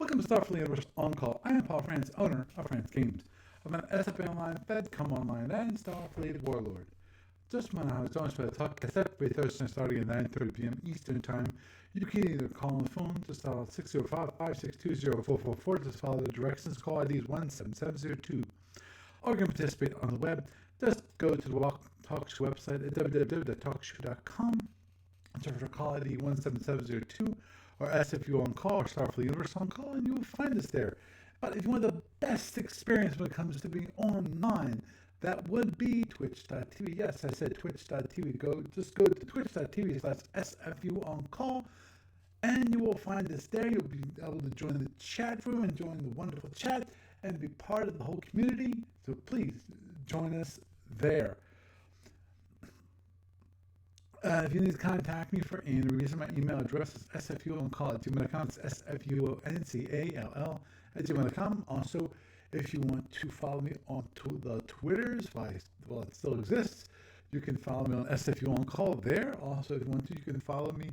Welcome to Starfleet Universe On Call. I am Paul France, owner of France Games. I'm an SFU Online, FedCom Online, and Starfleet Warlord. Just when I was joined by the talk every Thursday starting at 9:30 p.m. Eastern Time. You can either call on the phone, just dial 605-562-0444, just follow the directions, call ID 17702. Or you can participate on the web. Just go to the TalkShoe website at www.talkshoe.com, search for call ID 17702, or SFU On Call, or Starfleet Universe On Call, and you will find us there. But if you want the best experience when it comes to being online, that would be twitch.tv. Yes, I said twitch.tv. Just go to twitch.tv/SFU On Call, and you will find us there. You'll be able to join the chat room and join the wonderful chat and be part of the whole community. So please join us there. If you need to contact me for any reason, my email address is sfuoncall@gmail.com. It's sfuoncall@gmail.com. Also, if you want to follow me on the Twitters, well, it still exists, you can follow me on SFU On Call there. Also, if you want to, you can follow me,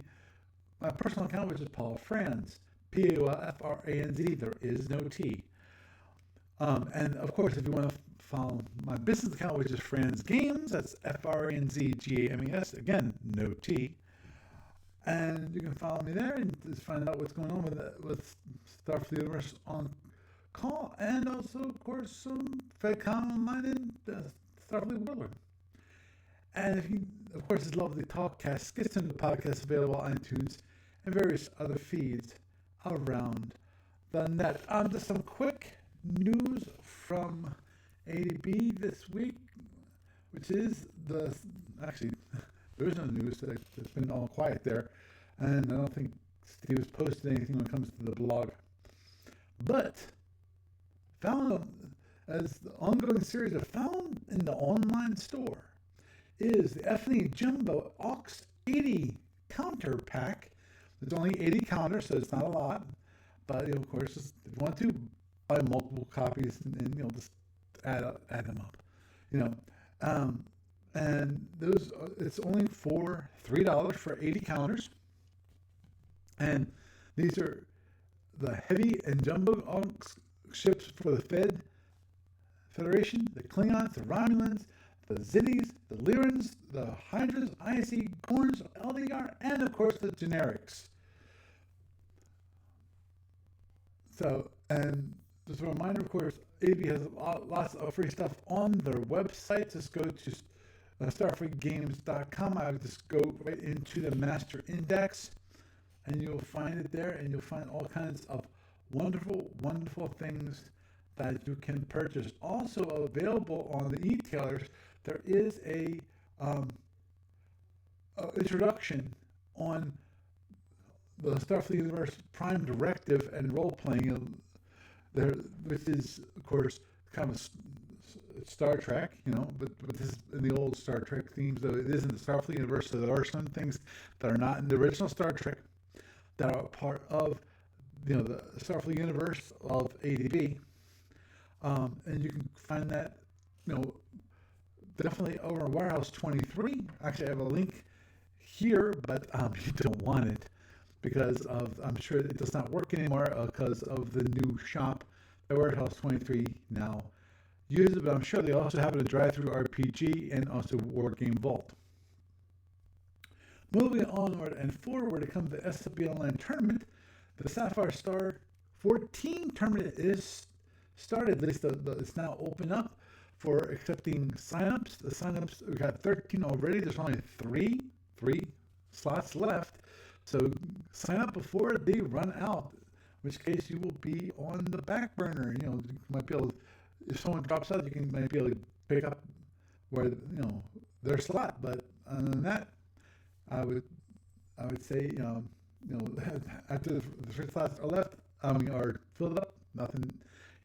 my personal account, which is Paul Franz, Paulfranz. There is no T. And of course, if you want to follow my business account, which is Franz Games, that's FRANZGAMES, again, no T. And you can follow me there and just find out what's going on with Starfleet Universe On Call, and also, of course, some FedCom Online and Starfleet Warlord. And if you, of course, this lovely Talkcast gets into the podcast available on iTunes and various other feeds around the net. Just some quick news from ADB this week, which is actually, there is no news. It's been all quiet there, and I don't think Steve has posted anything when it comes to the blog. But found as the ongoing series of found in the online store is the F&E Jumbo Aux 80 counter pack. There's only 80 counters, so it's not a lot. But of course, if you want to buy multiple copies and just add them up, and those it's only for $3 for 80 counters, and these are the heavy and jumbo ships for the Federation, the Klingons, the Romulans, the Zinnies, the Lyrans, the Hydras, IC, Gorns, LDR, and of course the generics. So, and just a reminder, of course, ADB has lots of free stuff on their website. Just go to starfleetgames.com. I would just go right into the master index, and you'll find it there, and you'll find all kinds of wonderful, wonderful things that you can purchase. Also available on the e-tailers, there is a introduction on the Starfleet Universe Prime Directive and role-playing there, which is, of course, kind of Star Trek, but this is in the old Star Trek themes, though it is in the Starfleet Universe, so there are some things that are not in the original Star Trek that are part of, the Starfleet Universe of ADB. And you can find that, definitely over Warehouse 23. Actually, I have a link here, but you don't want it because I'm sure it does not work anymore because of the new shop that Warehouse 23 now uses. But I'm sure they also have it in Drive-Thru RPG and also War Game Vault. Moving onward and forward, when it comes to SFB Online Tournament, the Sapphire Star 14 tournament is started. At least it's now open up for accepting signups. The signups, we got 13 already. There's only three slots left. So sign up before they run out, in which case you will be on the back burner. You might be able to, if someone drops out, might be able to pick up where their slot. But other than that, I would say after the three slots are left, are filled up, nothing.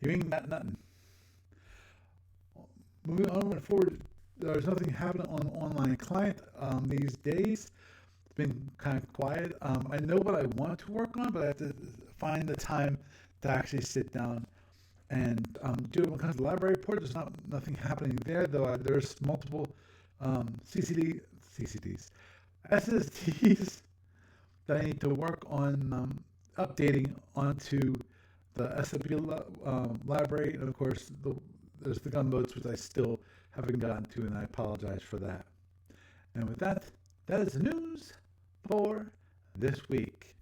You ain't got nothing. Moving on forward, there's nothing happening on the online client these days. It's been kind of quiet. I know what I want to work on, but I have to find the time to actually sit down and do it. When it comes to the library report, there's nothing happening there, though there's multiple SSDs that I need to work on updating onto the SFU library, and of course there's the gunboats, which I still haven't gotten to, and I apologize for that. And with that, that is the news for this week.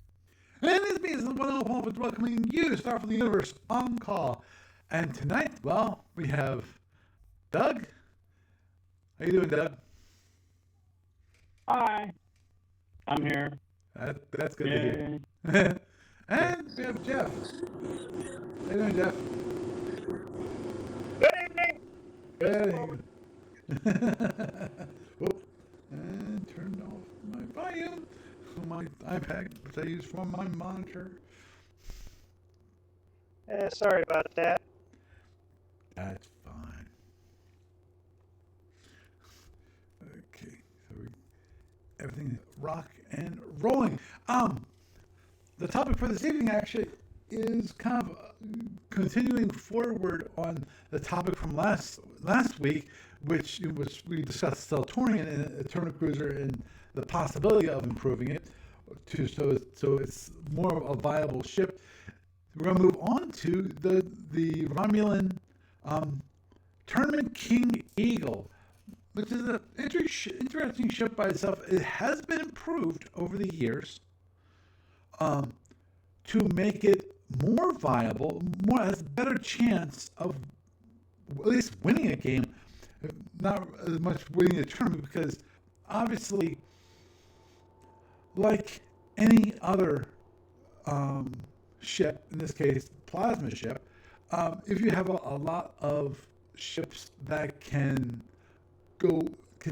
And this means the one Paul with welcoming you to Star for the Universe on call. And tonight, well, we have Doug. How you doing, Doug? Hi, I'm here. That's good to hear. And we have Jeff. How you doing, Jeff? Good evening. Good evening. Whoop. And turned off my volume on my iPad, which I use for my monitor. Sorry about that. That's fine. Okay, so everything is rock and rolling. The topic for this evening actually is kind of continuing forward on the topic from last week, which was we discussed Stelltorian and a Turner Cruiser and the possibility of improving it so it's more of a viable ship. We're going to move on to the Romulan Tournament King Eagle, which is an interesting ship by itself. It has been improved over the years to make it more viable, has a better chance of at least winning a game, not as much winning a tournament, because obviously, like any other ship, in this case, plasma ship, if you have a lot of ships that can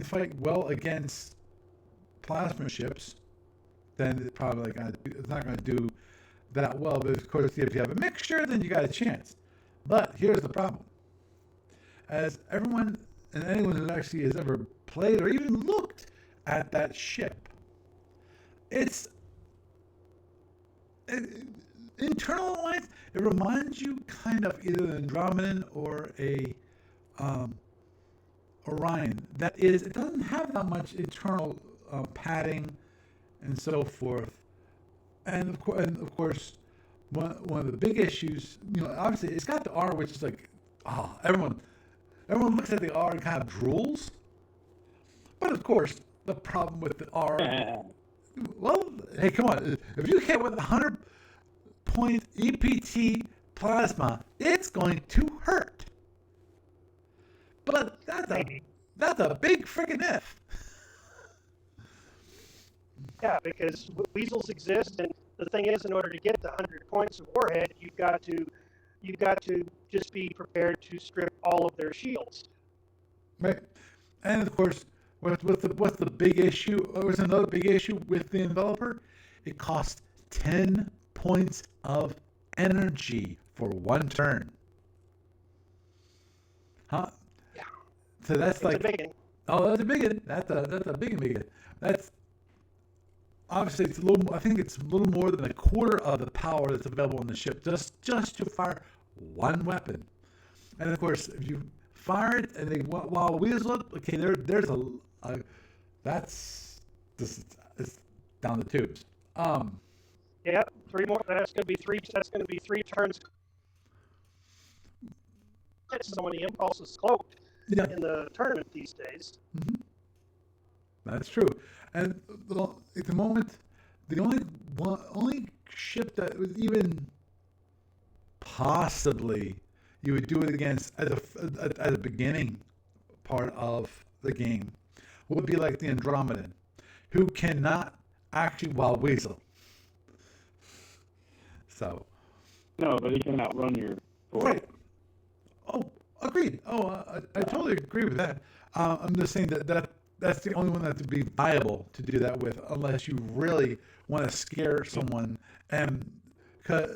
fight well against plasma ships, then it's probably it's not going to do that well. But of course, if you have a mixture, then you got a chance. But here's the problem: as everyone and anyone who actually has ever played or even looked at that ship, internal lines, it reminds you kind of either an Andromedan or a Orion. It doesn't have that much internal padding and so forth. And of course, one of the big issues, obviously it's got the R, which is like, everyone looks at the R and kind of drools. But of course, the problem with the R, well, hey, come on, if you hit with 100-point EPT plasma, it's going to hurt. But that's a big freaking if. Yeah, because weasels exist, and the thing is, in order to get the 100 points of warhead, you've got to just be prepared to strip all of their shields. Right, and of course, what's the big issue? What's another big issue with the enveloper? It costs 10 points of energy for one turn. Huh? Yeah. So that's it's a big one. Oh, that's a big one. That's a big one. That's obviously it's a little. I think it's a little more than a quarter of the power that's available on the ship just to fire one weapon. And of course, if you fire it and they while wheels up, okay, there's that's just it's down the tubes. Yeah, three more. That's going to be three turns. So many impulses cloaked in the tournament these days. Mm-hmm. That's true. And at the moment, the only ship that was even possibly you would do it against at the beginning part of the game would be like the Andromedan, who cannot actually wild weasel. So. No, but he can outrun your force. Right. Oh, agreed. I totally agree with that. I'm just saying that's the only one that would be viable to do that with, unless you really want to scare someone. And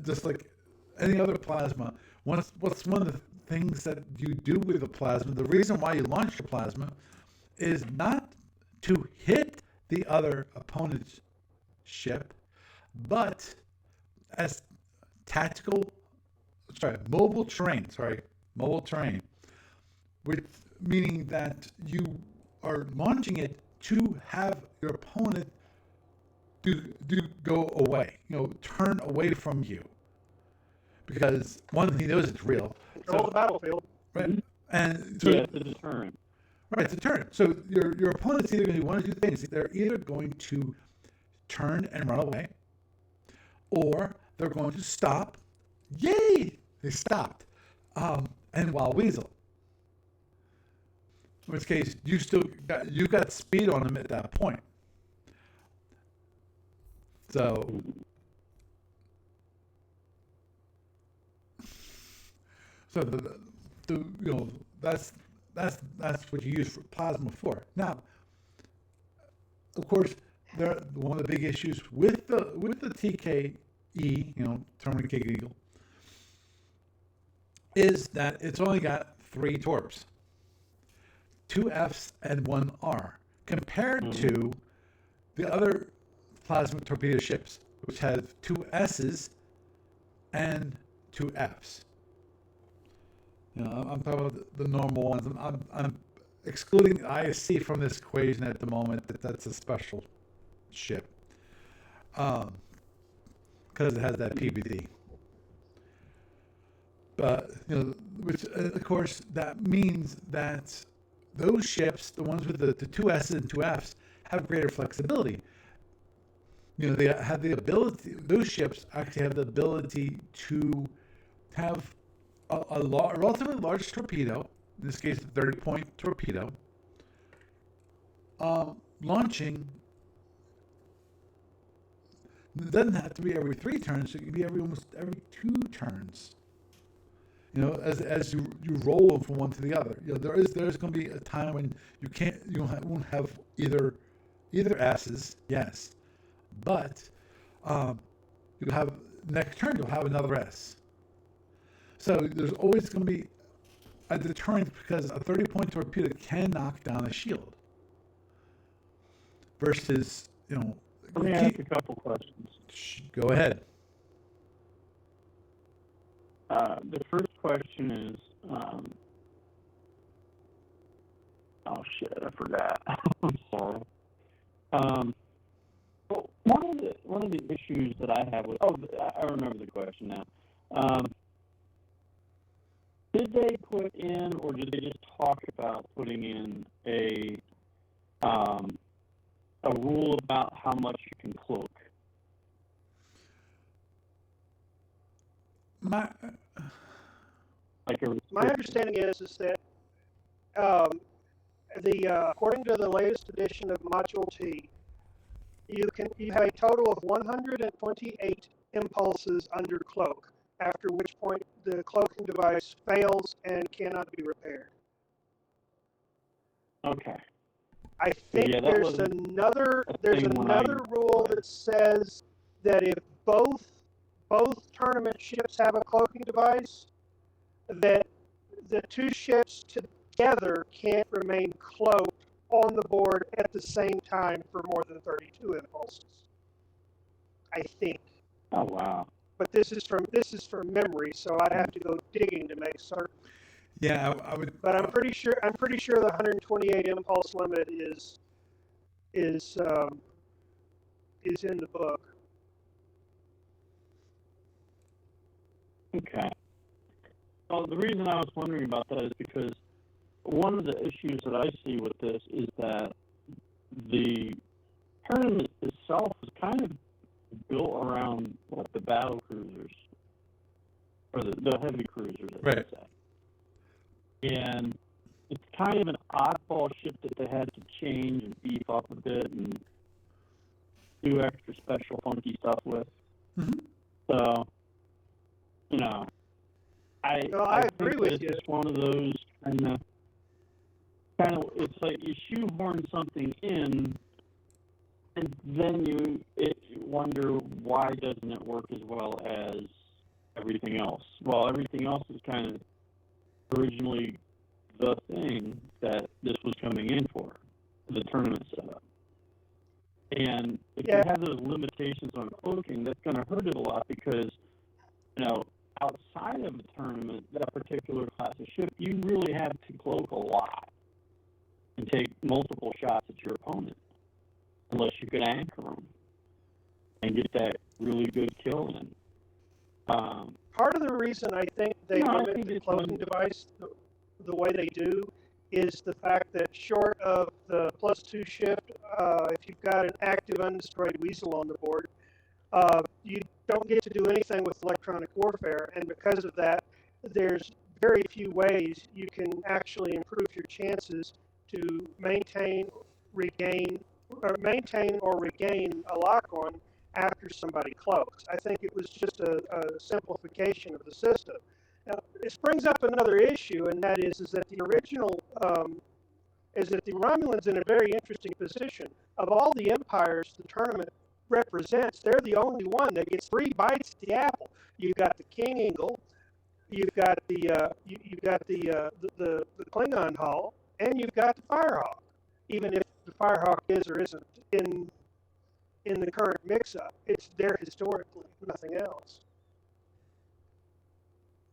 just like any other plasma, what's one of the things that you do with the plasma? The reason why you launch the plasma is not to hit the other opponent's ship, but as mobile terrain, with meaning that you are launching it to have your opponent do go away, turn away from you. because one, he knows it's real. Control the battlefield. Right, and so Yeah, it's a deterrent. right, it's a turn. So your opponent's either going to do one of two things. They're either going to turn and run away, or they're going to stop. Yay! They stopped, and wild weasel. In which case, you got speed on them at that point. So the that's what you use for plasma for. Now, of course, one of the big issues with the TKE, Terminated Eagle, is that it's only got 3 torps, 2 Fs and 1 R, compared to the other plasma torpedo ships, which have 2 S's and 2 Fs. I'm talking about the normal ones. I'm excluding the ISC from this equation at the moment. That's a special ship, because it has that PBD. But which of course that means that those ships, the ones with the 2 S's and 2 Fs, have greater flexibility. They have the ability. Those ships actually have the ability to have a relatively large torpedo, in this case, a 30-point torpedo, launching. It doesn't have to be every 3 turns; it can be almost every 2 turns. As you roll them from one to the other. There's going to be a time when you won't have either S's, yes, but you'll have next turn you'll have another S. So there's always going to be a deterrent, because a 30-point torpedo can knock down a shield. Versus, Let me ask a couple questions. Go ahead. The first question is, oh shit, I forgot. I'm sorry. Well, one of the issues that I have with, I remember the question now. Did they put in, or did they just talk about putting in a rule about how much you can cloak? My understanding is that according to the latest edition of Module T, you have a total of 128 impulses under cloak, after which point the cloaking device fails and cannot be repaired. Okay. I think there's another rule that says that if both tournament ships have a cloaking device, that the 2 ships together can't remain cloaked on the board at the same time for more than 32 impulses. I think. Oh wow. But this is from memory, so I'd have to go digging to make certain. Yeah, I would. But I'm pretty sure the 128 impulse limit is in the book. Okay. Well, the reason I was wondering about that is because one of the issues that I see with this is that the tournament itself is kind of built around the battle cruisers, or the heavy cruisers, I should say. And it's kind of an oddball ship that they had to change and beef up a bit and do extra special funky stuff with. Mm-hmm. So, I agree think with you. It's one of those kind of, it's like you shoehorn something in, and then you wonder why doesn't it work as well as everything else. Well, everything else is kind of originally the thing that this was coming in for, the tournament setup. And if you have those limitations on cloaking, that's going to hurt it a lot because, outside of the tournament, that particular class of ship, you really have to cloak a lot and take multiple shots at your opponent, unless you could anchor them and get that really good kill in. part of the reason I think they No, I limit think the it's cloaking one- device the way they do is the fact that short of the +2 shift, if you've got an active undestroyed weasel on the board, you don't get to do anything with electronic warfare, and because of that, there's very few ways you can actually improve your chances to maintain or regain a lock on after somebody cloaks. I think it was just a simplification of the system. Now, this brings up another issue, and that is that the original is that the Romulans in a very interesting position. Of all the empires the tournament represents, they're the only one that gets 3 bites at the apple. You've got the King Eagle, you've got you've got the Klingon Hull, and you've got the Firehawk. Even if the Firehawk is or isn't in the current mix-up, it's there historically, nothing else.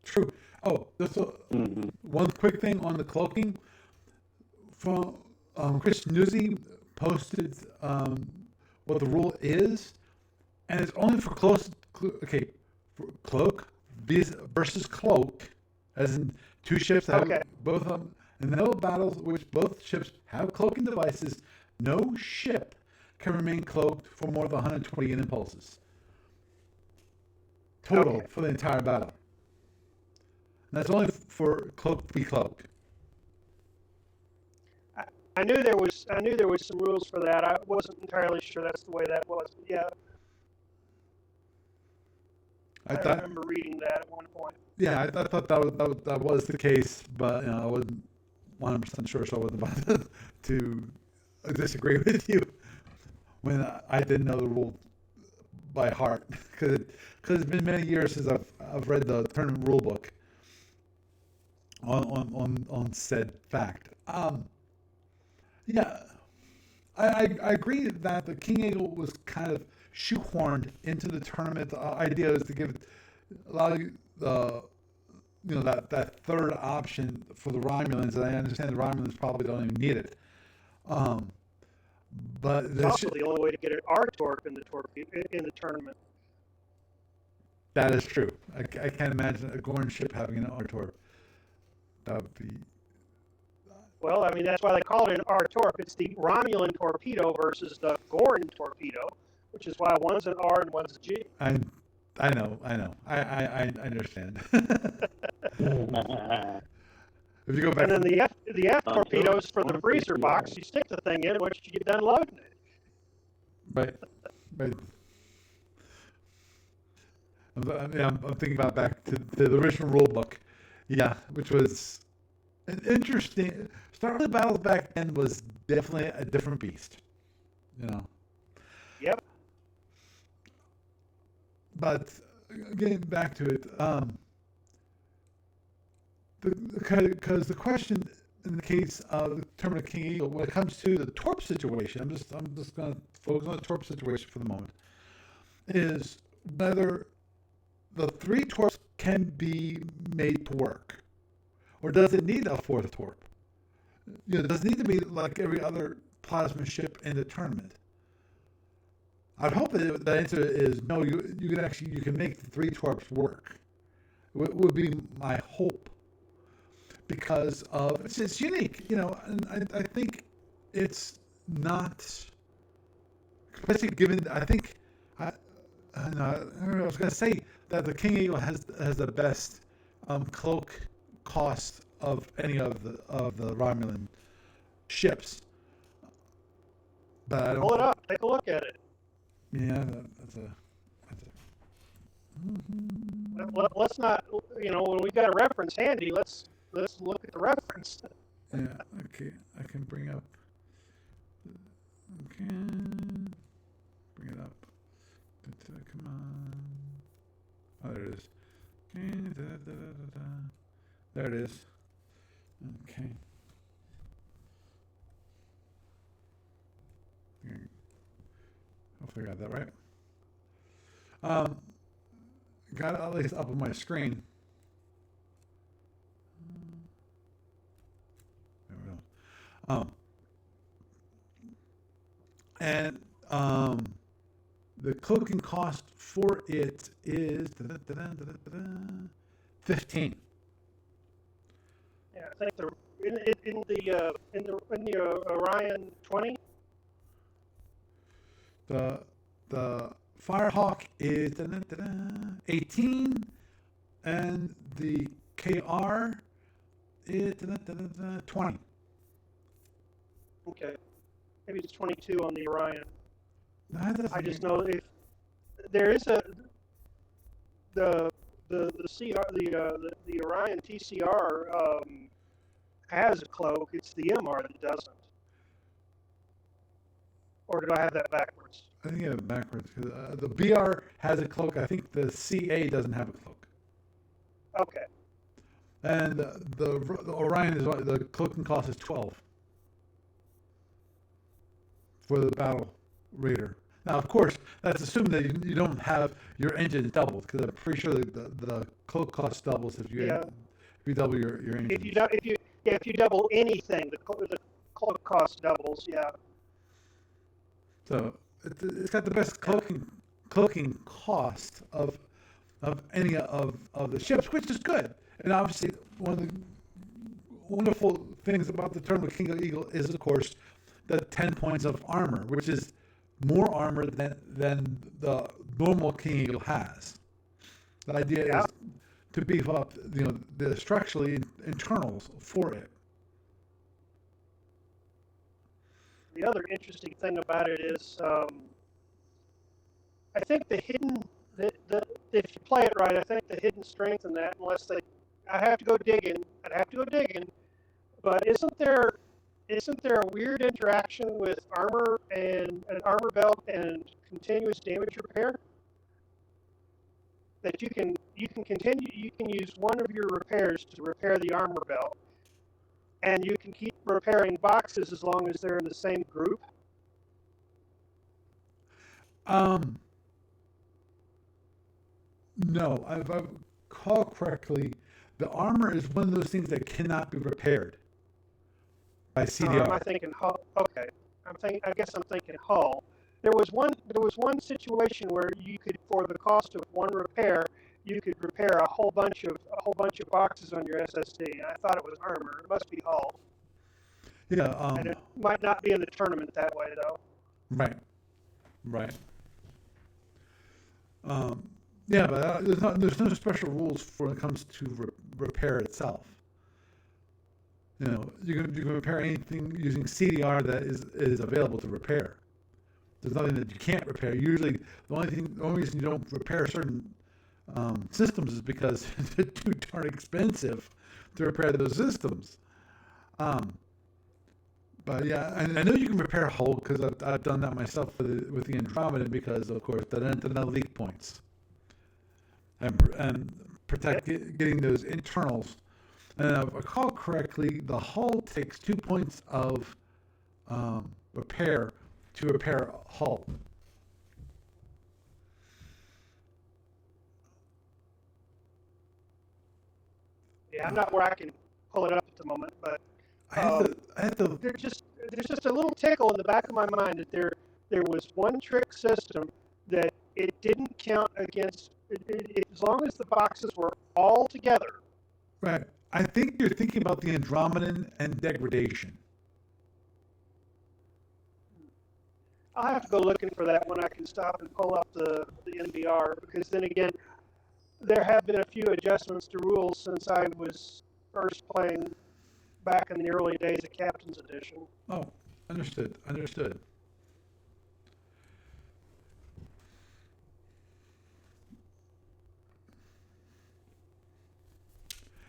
True. Oh, just one quick thing on the cloaking. From Chris Nuzzi posted what the rule is, and it's only for for cloak versus cloak, as in 2 ships that have both of them. In the naval battles, which both ships have cloaking devices, no ship can remain cloaked for more than 120 impulses total for the entire battle. And that's only for cloak to be cloaked. I knew there was some rules for that. I wasn't entirely sure that's the way that was. But yeah, I remember reading that at one point. Yeah, I thought that was the case, but I wasn't 100% sure, so I wasn't about to disagree with you when I didn't know the rule by heart, because it's been many years since I've read the tournament rule book on said fact. Yeah, I agree that the King Eagle was kind of shoehorned into the tournament. The idea is to allow you that third option for the Romulans. And I understand the Romulans probably don't even need it. But it's also the only way to get an R-torp in the tournament. That is true. I can't imagine a Gorn ship having an R-torp. That would be. Well, I mean, that's why they call it an R-torp. It's the Romulan torpedo versus the Gorn torpedo, which is why one's an R and one's a G. I know. I understand. If you go back, and then the F torpedoes for the freezer box. You stick the thing in once you get done loading it. Right. I'm thinking about back to the original rule book. Yeah, which was an interesting. Starfleet Battles back then was definitely a different beast. Yep. But getting back to it, because the question in the case of the Terminator King Eagle, when it comes to the torp situation, I'm just going to focus on the torp situation for the moment, is whether the 3 torps can be made to work, or does it need a 4th torp? Does it need to be like every other plasma ship in the tournament? I'd hope that the answer is no. You can make the 3 torps work. Would be my hope, because of it's unique, and I think it's not, especially given. I think I was going to say that the King Eagle has the best cloak cost of any of the Romulan ships, but I don't. Pull it up. Take a look at it. Yeah, that's a. Let's not. When we got a reference handy, let's look at the reference. Yeah. Okay. I can bring up. Okay. Bring it up. Come on. Oh, there it is. There it is. Okay. Hopefully I got that right. Got it at least up on my screen. There we go. And the cloaking cost for it is 15. Yeah, I think in the Orion 20. The Firehawk is 18, and the KR is 20. Okay, maybe it's 22 on the Orion. I just Mean... know if there is the CR the Orion TCR has a cloak. It's the MR that doesn't. Or did I have that backwards? I think I have it backwards. The BR has a cloak. I think the CA doesn't have a cloak. Okay. And the Orion is the cloaking cost is 12 for the Battle Raider. Now, of course, that's assuming that you don't have your engine doubled, because I'm pretty sure the cloak cost doubles if you double your engine. If you double anything, the cloak cost doubles. Yeah. So it's got the best cloaking cost of any of the ships, which is good. And obviously, one of the wonderful things about the Tournament King Eagle is, of course, the 10 points of armor, which is more armor than the normal King Eagle has. The idea is to beef up, the structurally internals for it. The other interesting thing about it is, I think if you play it right, I think the hidden strength in that, I'd have to go digging, but isn't there a weird interaction with armor and an armor belt and continuous damage repair? That you can use one of your repairs to repair the armor belt, and you can keep repairing boxes as long as they're in the same group. No, if I recall correctly, the armor is one of those things that cannot be repaired by CDR. Am I thinking hull? Okay, I guess I'm thinking hull. There was one situation where you could, for the cost of one repair, you could repair a whole bunch of boxes on your SSD. And I thought it was armor. It must be hull. Yeah. And it might not be in the tournament that way, though. Right. Yeah, but there's no special rules when it comes to repair itself. You can repair anything using CDR that is available to repair. There's nothing that you can't repair. Usually, the only reason you don't repair certain systems is because they're too darn expensive to repair those systems. But yeah, and I know you can repair hull, because I've done that myself with the Andromeda, because of course the leak points and protect getting those internals. And if I recall correctly, the hull takes 2 points of repair to repair hull. Yeah, I'm not where I can pull it up at the moment, but there's just a little tickle in the back of my mind that there was one trick system that it didn't count against as long as the boxes were all together. Right. I think you're thinking about the Andromedan and degradation. I'll have to go looking for that when I can stop and pull up the NBR, because then again, there have been a few adjustments to rules since I was first playing back in the early days of Captain's Edition. Oh, understood.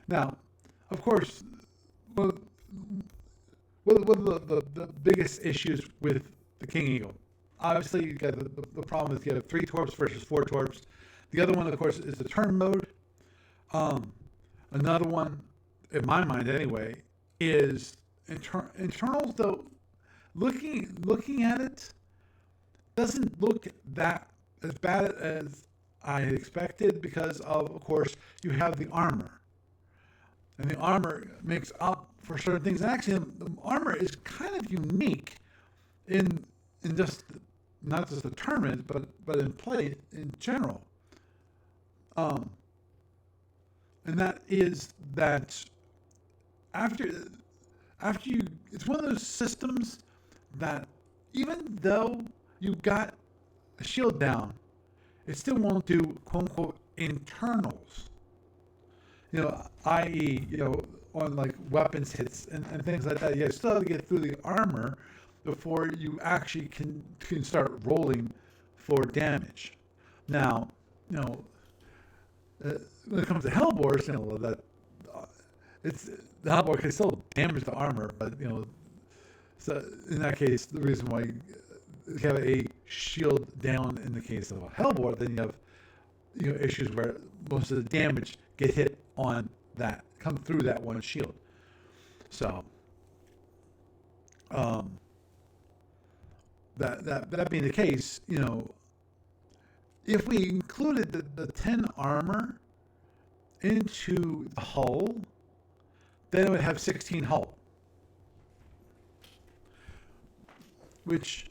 Now, of course, one of the biggest issues with the King Eagle, obviously, you got the problem is you have 3 torps versus 4 torps. The other one, of course, is the turn mode. Another one, in my mind anyway, is internals. Though looking at it, doesn't look that as bad as I expected, because of course, you have the armor. And the armor makes up for certain things. And actually, the armor is kind of unique in just not just the tournament, but in play in general. And that is that after you, it's one of those systems that even though you got a shield down, it still won't do quote unquote internals. I.e., on like weapons hits and things like that. You still have to get through the armor before you actually can start rolling for damage. Now, when it comes to Hellbores, that it's the Hellbore can still damage the armor, but so in that case, the reason why you have a shield down in the case of a Hellbore, then you have issues where most of the damage get hit on that, come through that one shield. So that being the case, if we included the 10 armor into the hull, then it would have 16 hull, which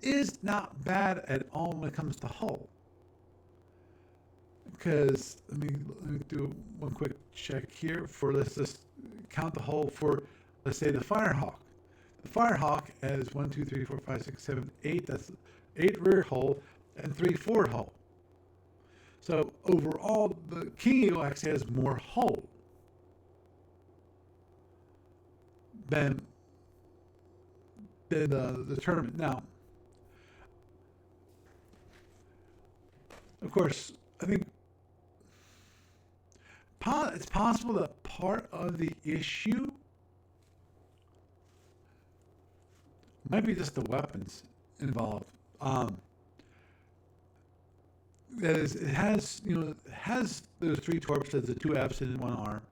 is not bad at all when it comes to hull. Because let me do one quick check here for, let's just count the hull for, let's say, the Firehawk. The Firehawk has 1, 2, 3, 4, 5, 6, 7, 8. That's 8 rear hull and 3 forward hull. So overall, the King Eagle actually has more hull than the tournament. Now, of course, I think it's possible that part of the issue might be just the weapons involved. That is, it has those 3 torps, the 2 Fs and 1 R,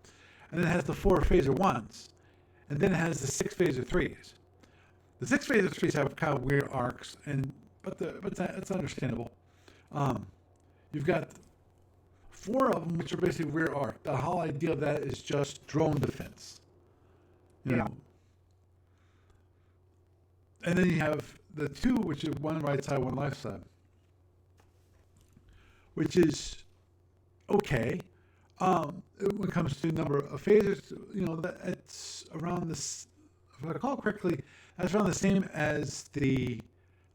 and then it has the 4 phaser 1s, and then it has the 6 phaser 3s. The 6 phaser 3s have kind of weird arcs, but it's understandable. You've got 4 of them, which are basically rear arc. The whole idea of that is just drone defense. You know. And then you have the 2, which is 1 right side, 1 left side, which is okay. When it comes to number of phasers, it's around this, if I recall correctly, that's around the same as the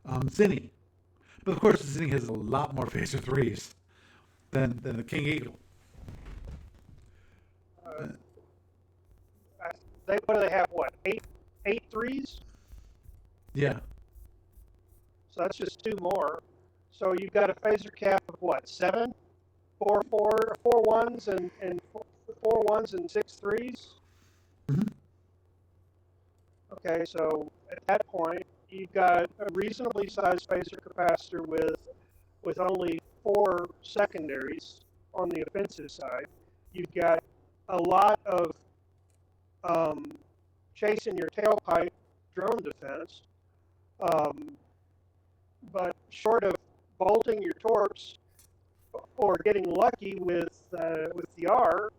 Zinni. But of course, the Zinni has a lot more phaser 3s than the King Eagle. What do they have? What, eight threes? Yeah. So that's just 2 more. So you've got a phaser cap of what, 7? 4 1s and 4 1s and 6 3s? Mm-hmm. Okay, so at that point, you've got a reasonably sized phaser capacitor with only 4 secondaries on the offensive side. You've got a lot of chasing your tailpipe drone defense, but short of bolting your torps or getting lucky with the R,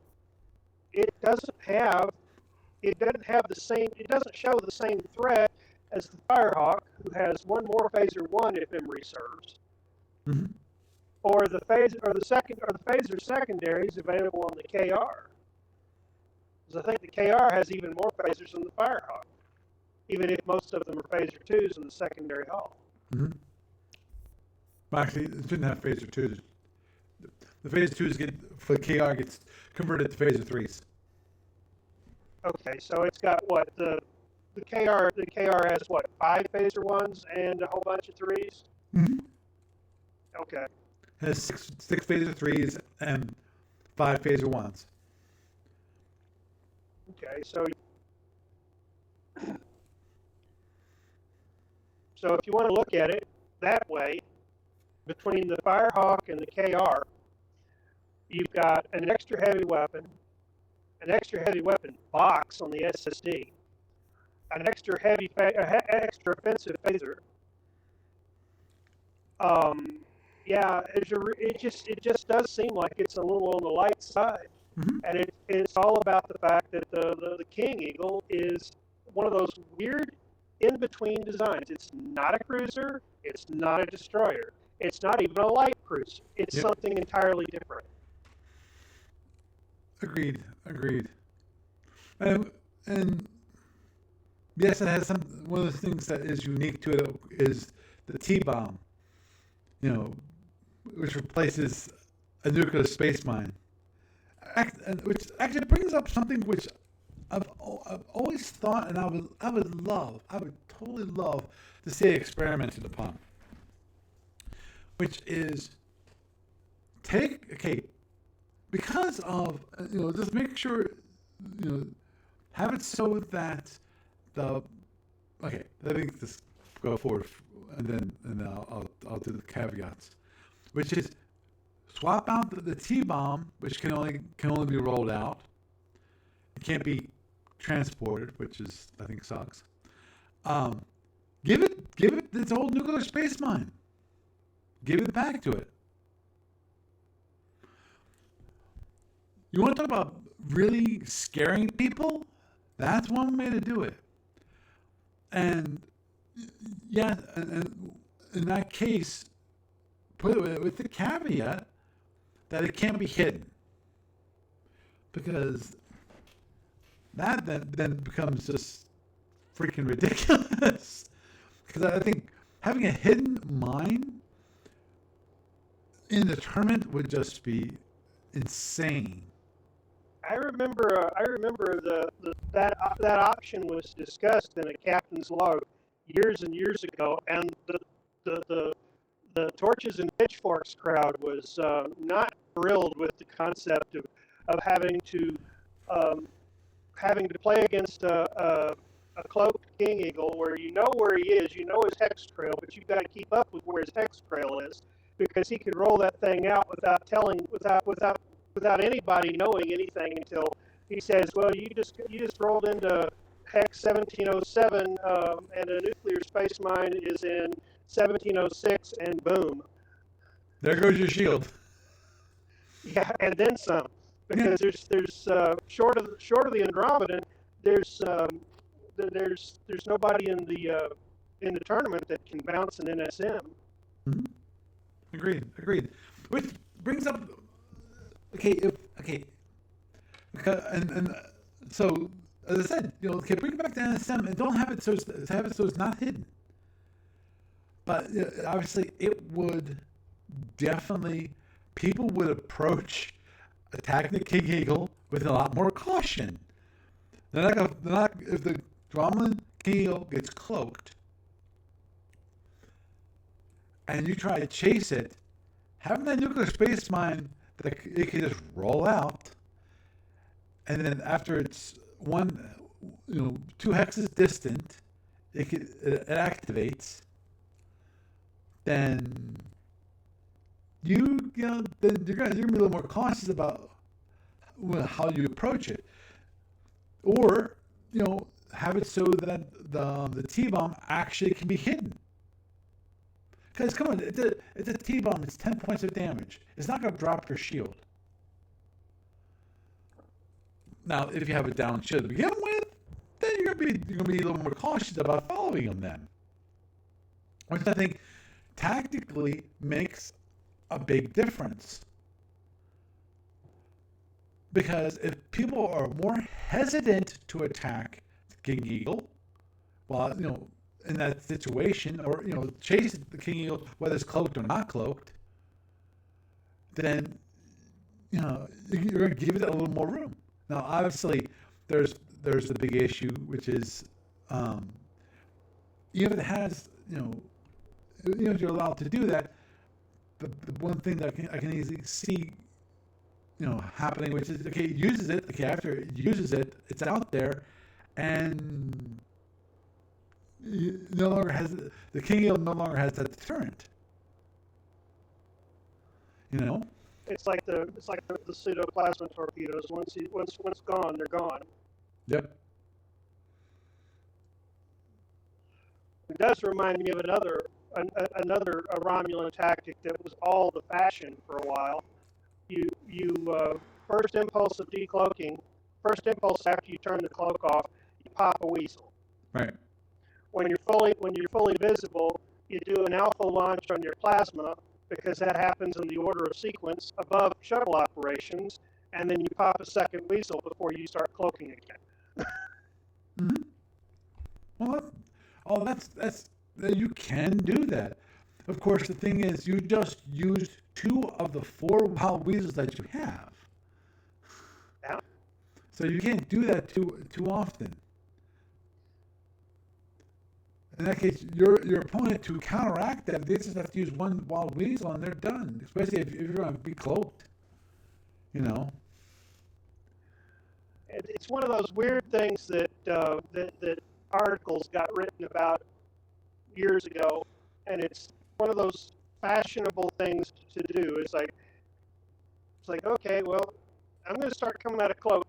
it doesn't show the same threat as the Firehawk, who has 1 more phaser 1 if memory serves. Mm-hmm. Or the phaser secondaries available on the KR. Because I think the KR has even more phasers than the Firehawk, even if most of them are phaser 2s in the secondary hull. Mm-hmm. Well, actually, it shouldn't have phaser 2s. The phaser 2s for the KR gets converted to phaser 3s. Okay, so it's got what, the KR has what, 5 phaser 1s and a whole bunch of 3s? Mm-hmm. Okay. It has six phaser 3s and 5 phaser 1s. Okay, so if you want to look at it that way, between the Firehawk and the KR, you've got an extra heavy weapon box on the SSD, an extra offensive phaser. It just does seem like it's a little on the light side. Mm-hmm. And it's all about the fact that the King Eagle is one of those weird in-between designs. It's not a cruiser, It's not a destroyer. It's not even a light cruiser. It's something entirely different. Agreed. And yes, it has some. One of the things that is unique to it is the T-bomb, which replaces a nuclear space mine. Which actually brings up something which I've always thought, and I would totally love to see it experimented upon, which is because of just make sure have it so that let me just go forward and I'll do the caveats, which is swap out the T-bomb, which can only be rolled out. It can't be transported, which is I think sucks. Give it its old nuclear space mine. Give it back to it. You want to talk about really scaring people? That's one way to do it. And yeah, and in that case, put it with the caveat that it can't be hidden, because that then becomes just freaking ridiculous. Because I think having a hidden mine in the tournament would just be insane. I remember that option was discussed in a captain's log years and years ago, and the torches and pitchforks crowd was not thrilled with the concept of having to play against a cloaked king eagle, where you know where he is, you know his hex trail, but you've got to keep up with where his hex trail is, because he could roll that thing out without anybody knowing anything until he says, "Well, you just rolled into hex 1707, and a nuclear space mine is in 1706," and boom, there goes your shield. Yeah, and then some, because there's short of the Andromedan, there's nobody in the tournament that can bounce an NSM. Mm-hmm. Agreed. Which brings up, so as I said, bring it back to NSM and don't have it so it's not hidden. But obviously, it would definitely, people would approach attacking the King Eagle with a lot more caution. They're not if the Romulan King Eagle gets cloaked and you try to chase it, having that nuclear space mine that it can just roll out, and then after it's 2 hexes distant, it activates. Then you're gonna be a little more cautious about how you approach it, or have it so that the T-bomb actually can be hidden. Because come on, it's a T-bomb. It's 10 points of damage. It's not going to drop your shield. Now, if you have a down shield to begin with, then you're going to be a little more cautious about following them then, which I think tactically makes a big difference. Because if people are more hesitant to attack King Eagle, well, in that situation, or chase the King Eagle whether it's cloaked or not cloaked, then you're going to give it a little more room. Now, obviously, there's the big issue, which is even if it has if you're allowed to do that, the one thing that I can easily see happening, which is it uses it, after it uses it, it's out there, and no longer has the King Eagle no longer has that deterrent. It's like the pseudoplasma torpedoes. Once gone, they're gone. Yep. It does remind me of another Romulan tactic that was all the fashion for a while. You first impulse of decloaking, first impulse after you turn the cloak off, you pop a weasel. Right. When you're fully visible, you do an alpha launch on your plasma, because that happens in the order of sequence above shuttle operations, and then you pop a second weasel before you start cloaking again. Mm-hmm. Well, that's you can do that. Of course, the thing is, you just used 2 of the 4 wild weasels that you have. Yeah. So you can't do that too often. In that case, your opponent, to counteract that, they just have to use 1 wild weasel and they're done. Especially if you're going to be cloaked, you know. It's one of those weird things that that articles got written about years ago, and it's one of those fashionable things to do. It's like, okay, well, I'm going to start coming out of cloak.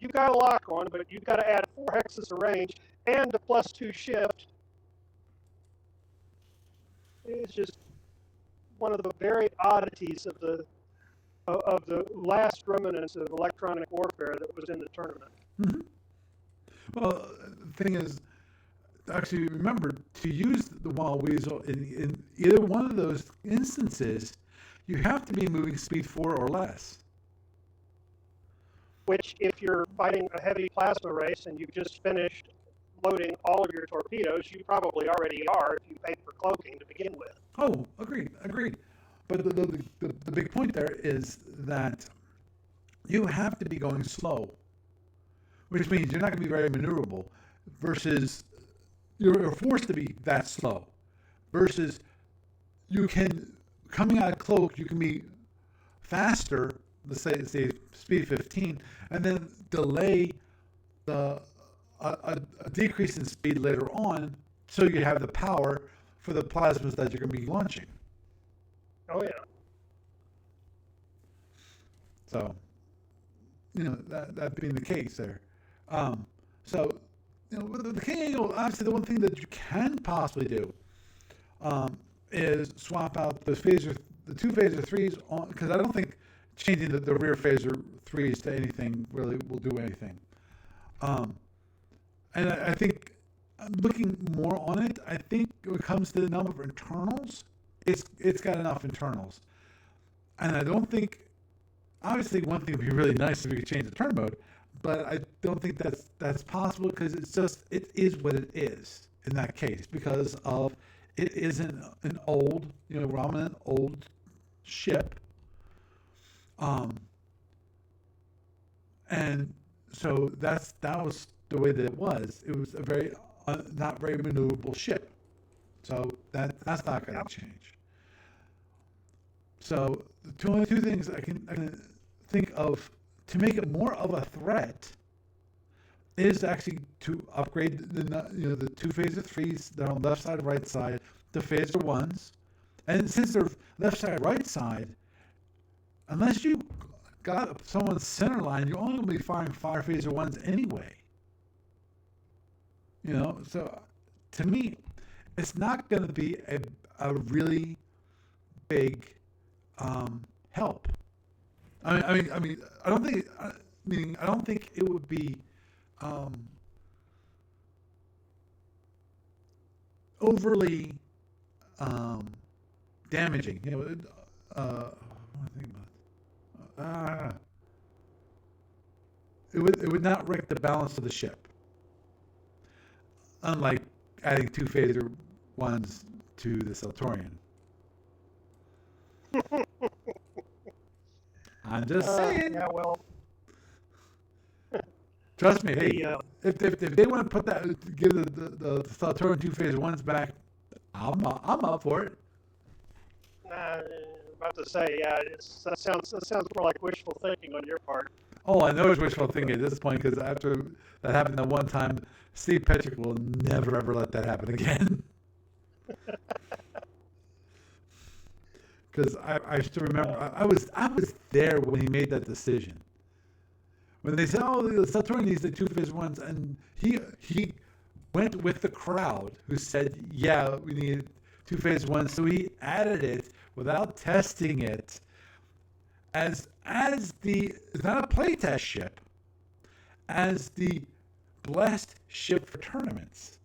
You got a lock on, but you've got to add 4 hexes of range and a +2 shift. It's just one of the very oddities of the last remnants of electronic warfare that was in the tournament. Mm-hmm. Well, the thing is, actually remember, to use the wild weasel in either one of those instances, you have to be moving speed 4 or less. Which, if you're fighting a heavy plasma race and you've just finished loading all of your torpedoes, you probably already are if you paid for cloaking to begin with. Oh, agreed. But the big point there is that you have to be going slow, which means you're not going to be very maneuverable, versus you're forced to be that slow, versus you can, coming out of cloak, you can be faster, let's say speed 15, and then delay a decrease in speed later on, so you have the power for the plasmas that you're going to be launching. Oh yeah. So, that being the case there. So, with the King Eagle, obviously the one thing that you can possibly do is swap out the 2 phaser 3s on, because I don't think changing the rear phaser 3s to anything really will do anything. And I think, looking more on it, I think when it comes to the number of internals, it's got enough internals. And I don't think, obviously one thing would be really nice if we could change the turn mode, but I don't think that's possible, because it is what it is in that case, because of it is an old, we're on an old ship. And so that was the way that it was. It was a very not very maneuverable ship. So that's not going to change. So the only 2 things I can think of to make it more of a threat is actually to upgrade the 2 phaser 3s that are on left side, right side, to phaser 1s. And since they're left side, right side, unless you got someone's center line, you're only going to be firing 5 phaser 1s anyway. So to me, it's not going to be a really big help. I mean, I don't think it would be overly damaging. What do I think about it? It would not wreck the balance of the ship, unlike adding 2 phaser 1s to the Celtorian. I'm just saying. Yeah, well. Trust me. Hey, if they want to put that, give the Celtorian 2 phaser 1s back, I'm up for it. About to say, yeah, that sounds more like wishful thinking on your part. Oh, I know it's wishful thinking at this point, because after that happened that one time, Steve Petrick will never ever let that happen again. Because I still remember, I was there when he made that decision. When they said, "Oh, the Celtorian needs the 2 phaser 1s," and he went with the crowd who said, "Yeah, we need 2 phaser 1s," so he added it without testing it as it's not a playtest ship, as the blessed ship for tournaments.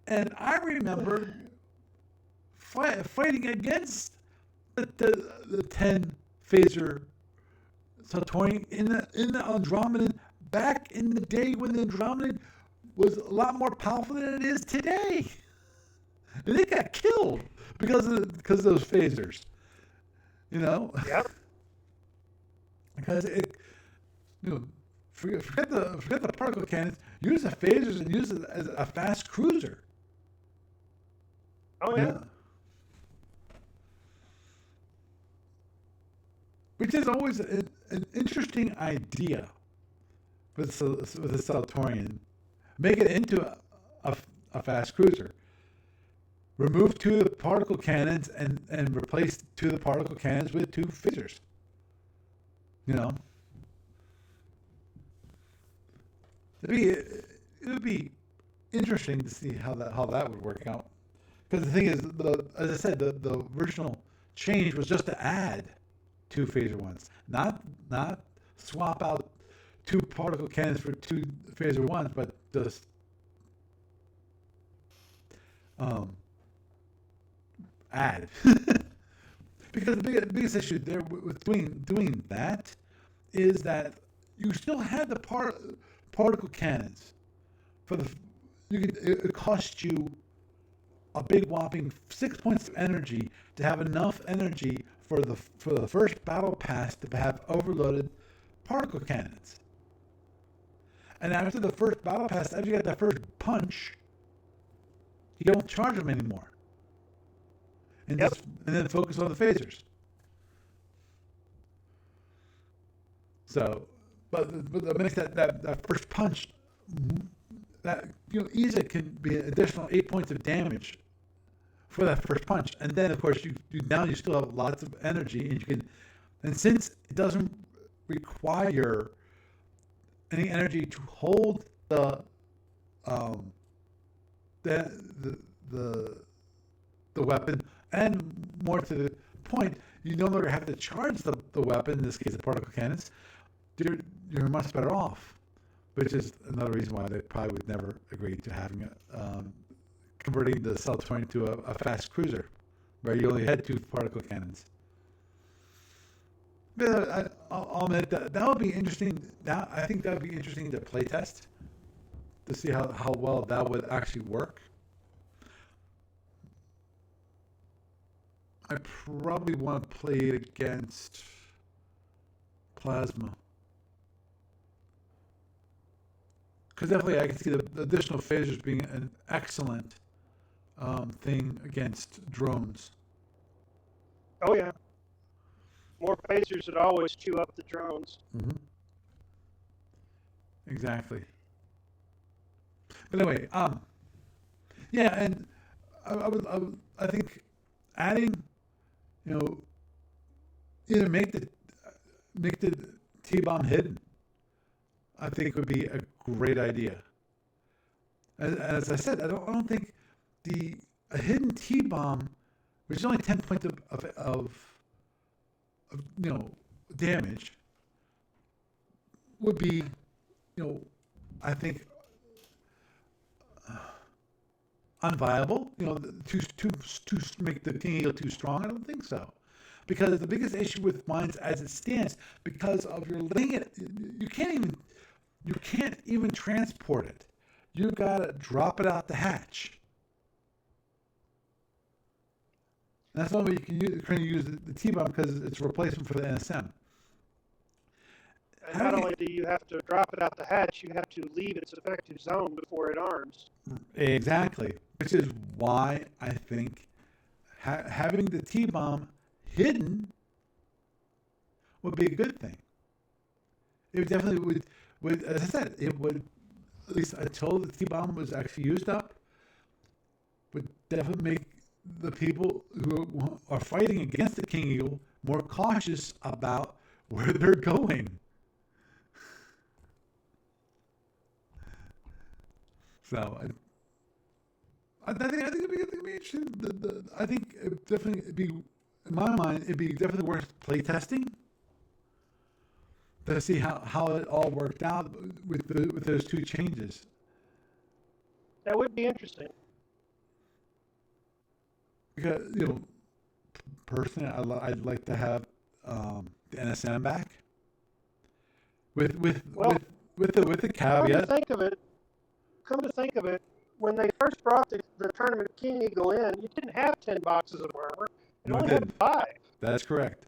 And I remember fighting against the 10 phaser Sartorian in the Andromedan back in the day when the Andromedan was a lot more powerful than it is today. And they got killed because of those phasers. You know? Yep. Because forget the particle cannons. Use the phasers and use it as a fast cruiser. Oh yeah. Which is always an interesting idea with the Centaurian. Make it into a fast cruiser. Remove 2 of the particle cannons and replace 2 of the particle cannons with 2 phasers. You know? It would be interesting to see how that would work out. Because the thing is, as I said, the original change was just to add 2 phaser ones, not swap out 2 particle cannons for 2 phaser ones, but just add. Because the biggest issue there with doing that is that you still had the particle cannons for it cost you a big whopping 6 points of energy to have enough energy for the first battle pass to have overloaded particle cannons. And after the first battle pass, after you get that first punch, you don't charge them anymore. And Yep. and then focus on the phasers. So, but that makes that first punch, that easily can be an additional 8 points of damage for that first punch. And then of course you still have lots of energy, and you can, and since it doesn't require any energy to hold the weapon, and more to the point, you no longer have to charge the weapon, in this case the particle cannons. You're much better off, which is another reason why they probably would never agree to having converting the Centaurian to a fast cruiser, where you only had 2 particle cannons. But I'll admit that would be interesting. I think that would be interesting to play test, to see how well that would actually work. I probably want to play it against Plasma. Because definitely I can see the additional phasers being an excellent thing against drones. Oh yeah. More phasers would always chew up the drones. Mm-hmm. Exactly. But anyway, yeah, and I think adding, either make the T-bomb hidden, I think would be a great idea. As I said, I don't think a hidden T-bomb, which is only 10 points of damage, would be, I think, unviable. To make the King Eagle too strong. I don't think so, because the biggest issue with mines as it stands, because of your laying it, you can't even transport it. You gotta drop it out the hatch. And that's the only way you can use the T-bomb, because it's a replacement for the NSM. And not only do you have to drop it out the hatch, you have to leave its effective zone before it arms. Exactly. Which is why I think having the T-bomb hidden would be a good thing. It definitely would, as I said, it would, at least until the T-bomb was actually used up, would definitely make the people who are fighting against the King Eagle more cautious about where they're going. So I think it'd be interesting. I think it'd definitely be, in my mind, it'd be definitely worth play testing to see how it all worked out with those 2 changes. That would be interesting. because personally, I'd like to have the NSM back with Well, the come to caveat. think of it, when they first brought the tournament King Eagle in, you didn't have 10 boxes of armor. It No, it only had didn't. 5. That's correct.